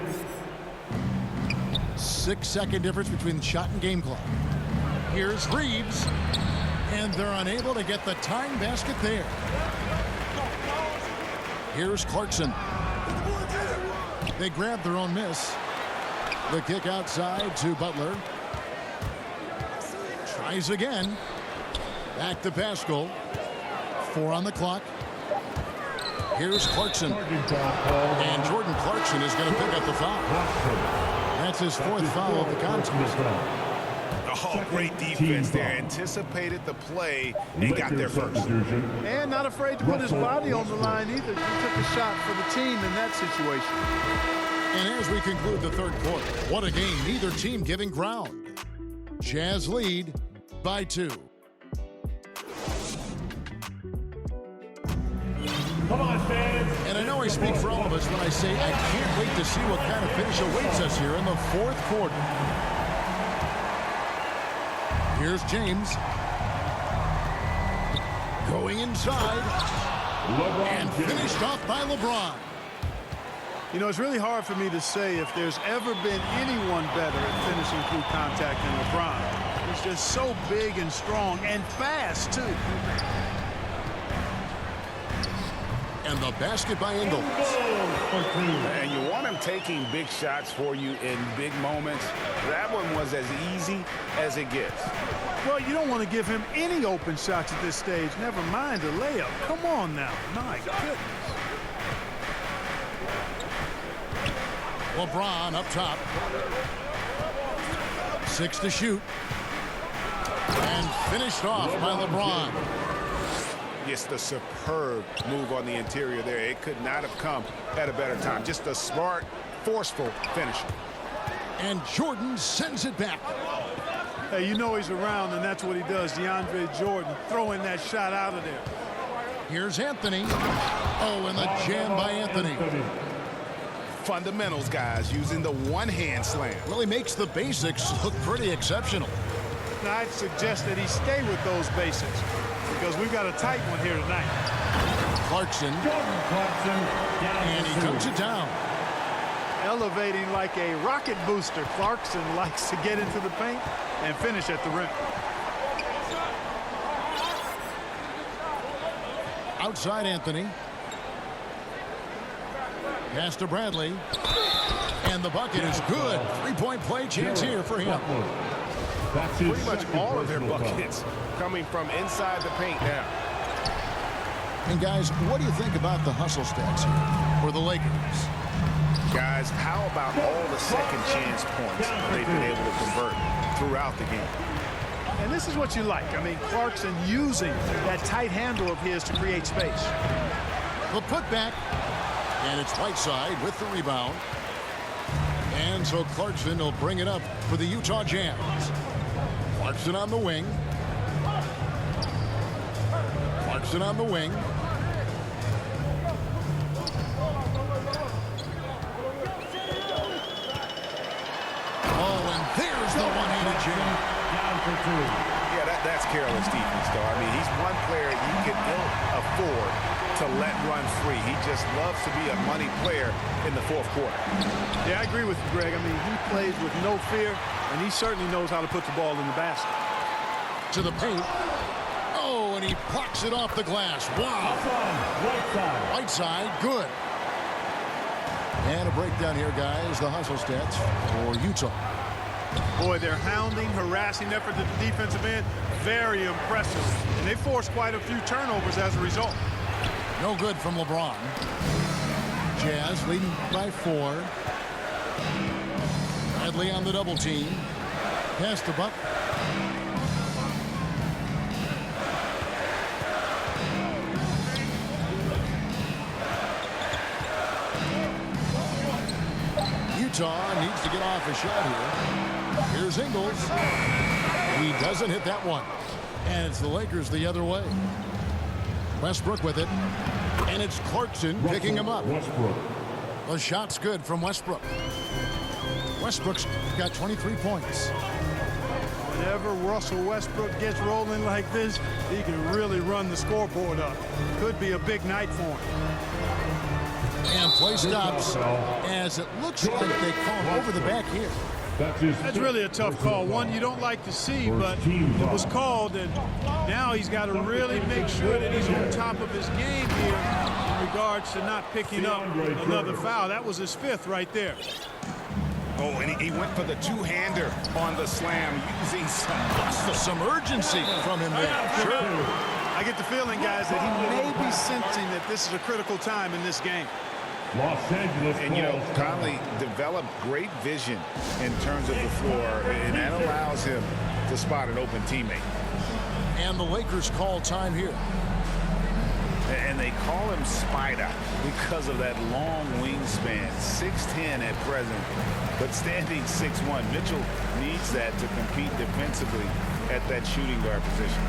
Speaker 3: 6-second difference between shot and game clock. Here's Reeves. And they're unable to get the tying basket there. Here's Clarkson. They grab their own miss. The kick outside to Butler. Tries again. Back to Pascal. 4 on the clock. Here's Clarkson. And Jordan Clarkson is going to pick up the foul. That's his 4th foul of the contest.
Speaker 7: Oh, great defense there. Anticipated the play and got there first.
Speaker 5: And not afraid to put his body on the line either. He took a shot for the team in that situation.
Speaker 3: And as we conclude the third quarter, what a game. Neither team giving ground. Jazz lead by 2.
Speaker 6: Come on, fans.
Speaker 3: And I know I speak for all of us when I say I can't wait to see what kind of finish awaits us here in the 4th quarter. Here's James. Going inside. And finished off by LeBron.
Speaker 5: You know, it's really hard for me to say if there's ever been anyone better at finishing through contact than LeBron. He's just so big and strong and fast, too.
Speaker 3: And the basket by Ingles.
Speaker 7: And you want him taking big shots for you in big moments. That one was as easy as it gets.
Speaker 5: Well, you don't want to give him any open shots at this stage. Never mind a layup. Come on now. My goodness.
Speaker 3: LeBron up top. 6 to shoot. And finished off by LeBron.
Speaker 7: Just a superb move on the interior there. It could not have come at a better time. Just a smart, forceful finisher.
Speaker 3: And Jordan sends it back.
Speaker 5: Hey, you know he's around, and that's what he does. DeAndre Jordan throwing that shot out of there.
Speaker 3: Here's Anthony. Oh, and the jam by Anthony.
Speaker 7: Fundamentals, guys, using the one-hand slam.
Speaker 3: Really makes the basics look pretty exceptional.
Speaker 5: Now, I'd suggest that he stay with those basics because we've got a tight one here tonight.
Speaker 3: Clarkson.
Speaker 6: Jordan Clarkson.
Speaker 3: And he cuts it down.
Speaker 5: Elevating like a rocket booster. Clarkson likes to get into the paint and finish at the rim.
Speaker 3: Outside Anthony. Pass to Bradley. And the bucket is good. 3-point play chance here for him.
Speaker 7: Pretty much all of their buckets coming from inside the paint now.
Speaker 3: And guys, what do you think about the hustle stats here for the Lakers?
Speaker 7: Guys, how about all the second chance points they've been able to convert throughout the game?
Speaker 5: And this is what you like. I mean, Clarkson using that tight handle of his to create space.
Speaker 3: The putback. And it's Whiteside with the rebound. And so Clarkson will bring it up for the Utah Jazz. Clarkson on the wing. Clarkson on the wing. Oh, and there's the one-handed jam.
Speaker 6: Down for 2.
Speaker 7: Yeah, that's careless defense, though. I mean, he's one player you can ill afford to let run free. He just loves to be a money player in the 4th quarter.
Speaker 5: Yeah, I agree with you, Greg. I mean, he plays with no fear, and he certainly knows how to put the ball in the basket.
Speaker 3: To the paint. Oh, and he plucks it off the glass. Wow. Whiteside, good. And a breakdown here, guys. The hustle stats for Utah.
Speaker 5: Boy, their hounding, harassing effort at the defensive end, very impressive. And they forced quite a few turnovers as a result.
Speaker 3: No good from LeBron. Jazz leading by 4. Bradley on the double team. Pass to Buck. Utah needs to get off a shot here. Here's Ingles. He doesn't hit that one. And it's the Lakers the other way. Westbrook with it. And it's Clarkson picking him up.
Speaker 6: Westbrook.
Speaker 3: The shot's good from Westbrook. Westbrook's got 23 points.
Speaker 5: Whenever Russell Westbrook gets rolling like this, he can really run the scoreboard up. Could be a big night for him.
Speaker 3: And play stops as it looks like they call him over the back here.
Speaker 5: That's really a tough call. One you don't like to see, but it was called, and now he's got to really make sure that he's on top of his game here in regards to not picking up another foul. That was his 5th right there.
Speaker 7: Oh, and he went for the two-hander on the slam, using some
Speaker 3: urgency from him there.
Speaker 5: Sure. I get the feeling, guys, that he may be sensing that this is a critical time in this game.
Speaker 6: Los Angeles.
Speaker 7: And, you know, Conley developed great vision in terms of the floor, and that allows him to spot an open teammate.
Speaker 3: And the Lakers call time here.
Speaker 7: And they call him Spider because of that long wingspan, 6'10" at present, but standing 6'1". Mitchell needs that to compete defensively at that shooting guard position.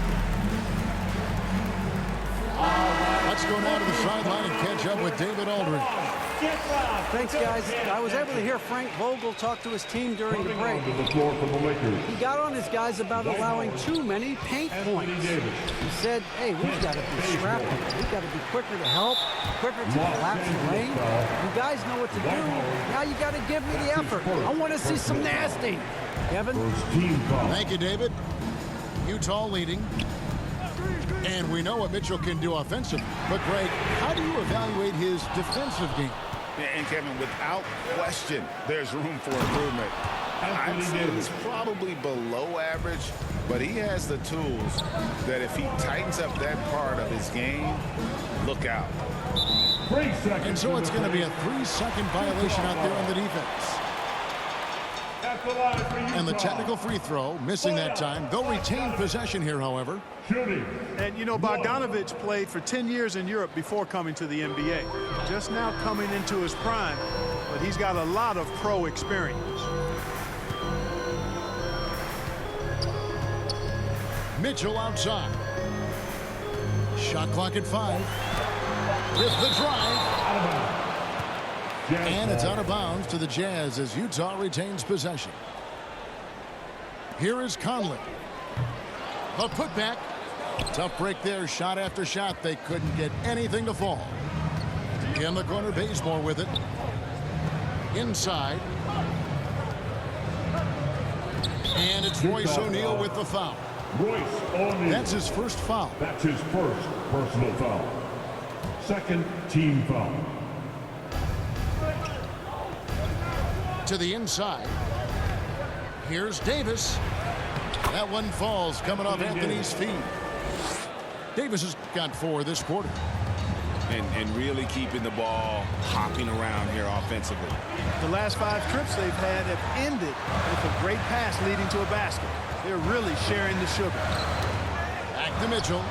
Speaker 3: Let's go now to the sideline and catch up with David Aldridge.
Speaker 8: Thanks, guys. I was able to hear Frank Vogel talk to his team during the break. He got on his guys about allowing too many paint points. He said, hey, we've got to be scrappy. We've got to be quicker to help, quicker to collapse the lane. You guys know what to do. Now you got to give me the effort. I want to see some nasty. Kevin?
Speaker 3: Thank you, David. Utah leading. And we know what Mitchell can do offensively. But, Greg, how do you evaluate his defensive game?
Speaker 7: And, Kevin, without question, there's room for improvement. I'd say he's probably below average, but he has the tools that if he tightens up that part of his game, look out.
Speaker 3: And so it's going to be a 3-second violation out there on the defense. And the technical free throw, missing that time. They'll retain possession here, however.
Speaker 5: And, you know, Bogdanovic played for 10 years in Europe before coming to the NBA. Just now coming into his prime, but he's got a lot of pro experience.
Speaker 3: Mitchell outside. Shot clock at 5. With the drive. And it's out of bounds to the Jazz as Utah retains possession. Here is Conley. The putback. Tough break there. Shot after shot. They couldn't get anything to fall. In the corner, Bazemore with it. Inside. And it's Royce O'Neal with the foul.
Speaker 6: Royce O'Neal.
Speaker 3: That's his first foul.
Speaker 6: That's his first personal foul. Second team foul.
Speaker 3: To the inside. Here's Davis. That one falls coming off Anthony's feet. Davis has got 4 this quarter.
Speaker 7: And really keeping the ball hopping around here offensively.
Speaker 5: The last 5 trips they've had have ended with a great pass leading to a basket. They're really sharing the sugar.
Speaker 3: Back to Mitchell.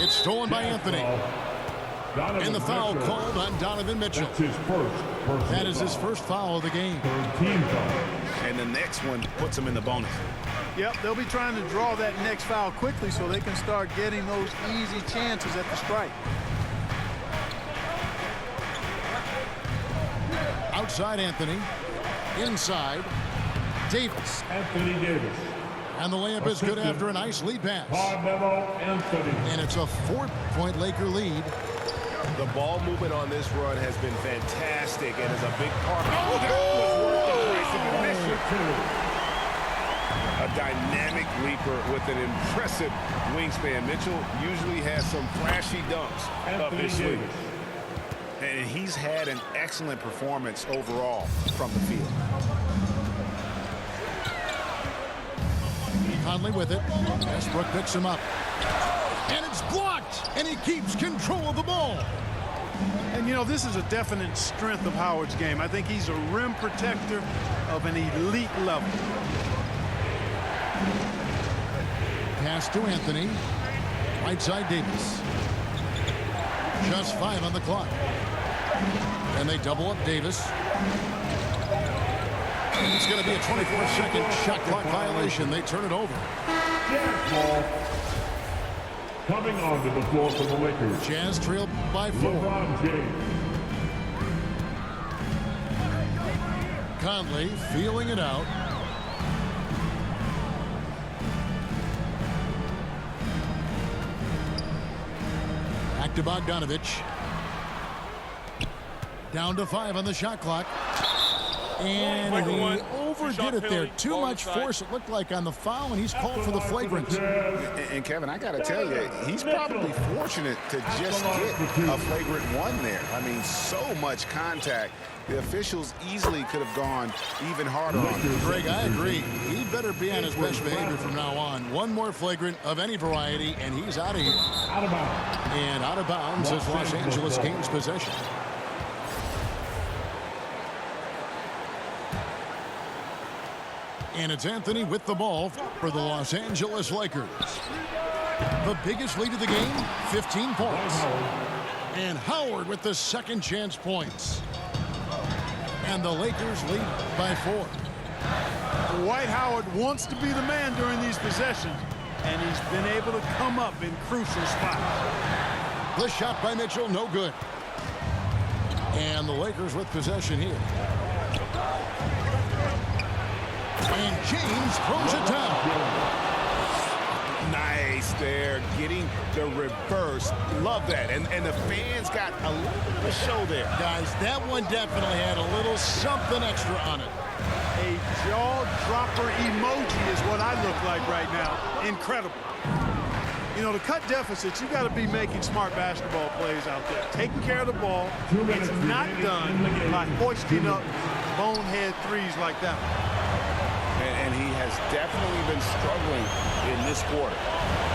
Speaker 3: It's stolen by Anthony. And the foul called on Donovan Mitchell.
Speaker 6: That's his first personal
Speaker 3: That is his first foul of the game.
Speaker 6: Team foul.
Speaker 7: And the next one puts him in the bonus.
Speaker 5: Yep, they'll be trying to draw that next foul quickly so they can start getting those easy chances at the strike.
Speaker 3: Outside Anthony. Inside. Davis.
Speaker 6: Anthony Davis.
Speaker 3: And the layup is good after a nice lead pass.
Speaker 6: Carmelo Anthony.
Speaker 3: And it's a 4-point Laker lead.
Speaker 2: The ball movement on this run has been fantastic and is a big part of
Speaker 7: Oh, that was worth the price of admission. A dynamic leaper with an impressive wingspan. Mitchell usually has some flashy dunks up his sleeve. And he's had an excellent performance overall from the field.
Speaker 3: Conley with it. Westbrook picks him up. And it's blocked. And he keeps control of the ball.
Speaker 5: And, you know, this is a definite strength of Howard's game. I think he's a rim protector of an elite level.
Speaker 3: Pass to Anthony. Right side Davis. Just 5 on the clock. And they double up Davis. It's going to be a 24-second shot clock violation. They turn it over.
Speaker 6: Ball. Coming onto the floor for the Lakers.
Speaker 3: Jazz trailed by 4.
Speaker 6: LeBron James.
Speaker 3: Conley feeling it out. Back to Bogdanovich. Down to 5 on the shot clock. And he overdid it there. Too much force, it looked like, on the foul, and he's called for the flagrant.
Speaker 7: And Kevin, I got to tell you, he's probably fortunate to just get a flagrant 1 there. I mean, so much contact. The officials easily could have gone even harder on him.
Speaker 3: Greg, I agree. He better be on his best behavior from now on. One more flagrant of any variety, and he's out of here.
Speaker 6: Out of bounds.
Speaker 3: And out of bounds as Los Angeles gains possession. And it's Anthony with the ball for the Los Angeles Lakers. The biggest lead of the game, 15 points. And Howard with the second chance points. And the Lakers lead by 4.
Speaker 5: Dwight Howard wants to be the man during these possessions, and he's been able to come up in crucial spots.
Speaker 3: The shot by Mitchell, no good. And the Lakers with possession here. And James throws it down.
Speaker 7: Nice there, getting the reverse. Love that. And the fans got a little bit of a show there.
Speaker 3: Guys, that one definitely had a little something extra on it.
Speaker 5: A jaw-dropper emoji is what I look like right now. Incredible. You know, to cut deficits, you got to be making smart basketball plays out there. Taking care of the ball. It's not done by hoisting up bonehead threes like that.
Speaker 7: And he has definitely been struggling in this quarter.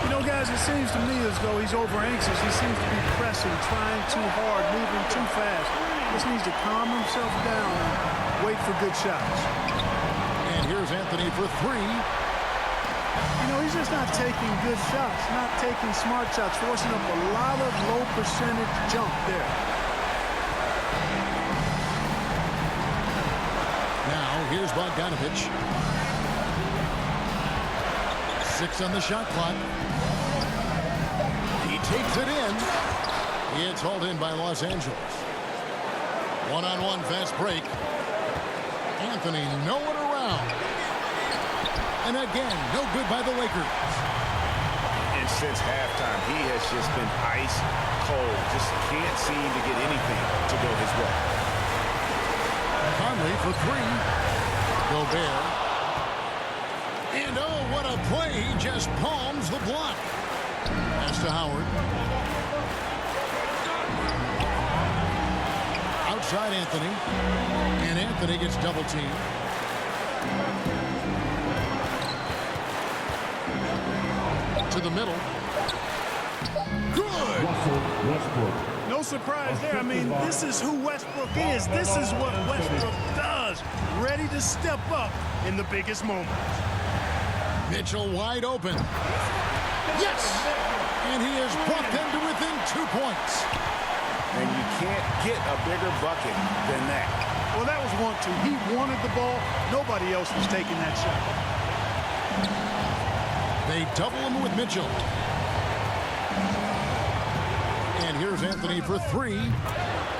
Speaker 5: You know, guys, it seems to me as though he's over-anxious. He seems to be pressing, trying too hard, moving too fast. Just needs to calm himself down and wait for good shots.
Speaker 3: And here's Anthony for 3.
Speaker 5: You know, he's just not taking good shots, not taking smart shots, forcing up a lot of low percentage jump there.
Speaker 3: Now, here's Bogdanovich. 6 on the shot clock. He takes it in. It's hauled in by Los Angeles. One-on-one fast break. Anthony nowhere around. And again, no good by the Lakers.
Speaker 7: And since halftime, he has just been ice cold. Just can't seem to get anything to go his way.
Speaker 3: Conley for 3. Gobert. And oh, what a play. He just palms the block. Pass to Howard. Outside Anthony. And Anthony gets double teamed. To the middle. Good.
Speaker 6: Russell Westbrook.
Speaker 5: No surprise there. I mean, this is who Westbrook is. This is what Westbrook does. Ready to step up in the biggest moments.
Speaker 3: Mitchell wide open. Yes! And he has brought them to within 2 points.
Speaker 7: And you can't get a bigger bucket than that.
Speaker 5: Well, that was 1-2. He wanted the ball. Nobody else was taking that shot.
Speaker 3: They double him with Mitchell. And here's Anthony for 3.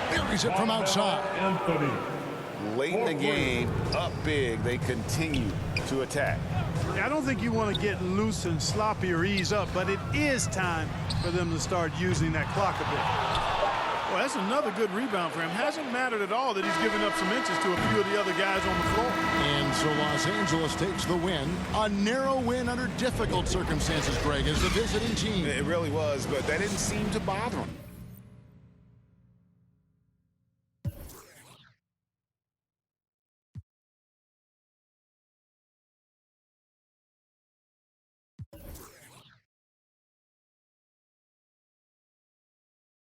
Speaker 3: Buries it from outside.
Speaker 6: Anthony.
Speaker 7: Late in the game, up big, they continue to attack.
Speaker 5: I don't think you want to get loose and sloppy or ease up, but it is time for them to start using that clock a bit. Well, that's another good rebound for him. Hasn't mattered at all that he's given up some inches to a few of the other guys on the floor.
Speaker 3: And so Los Angeles takes the win. A narrow win under difficult circumstances, Greg, as the visiting team.
Speaker 7: It really was, but that didn't seem to bother him.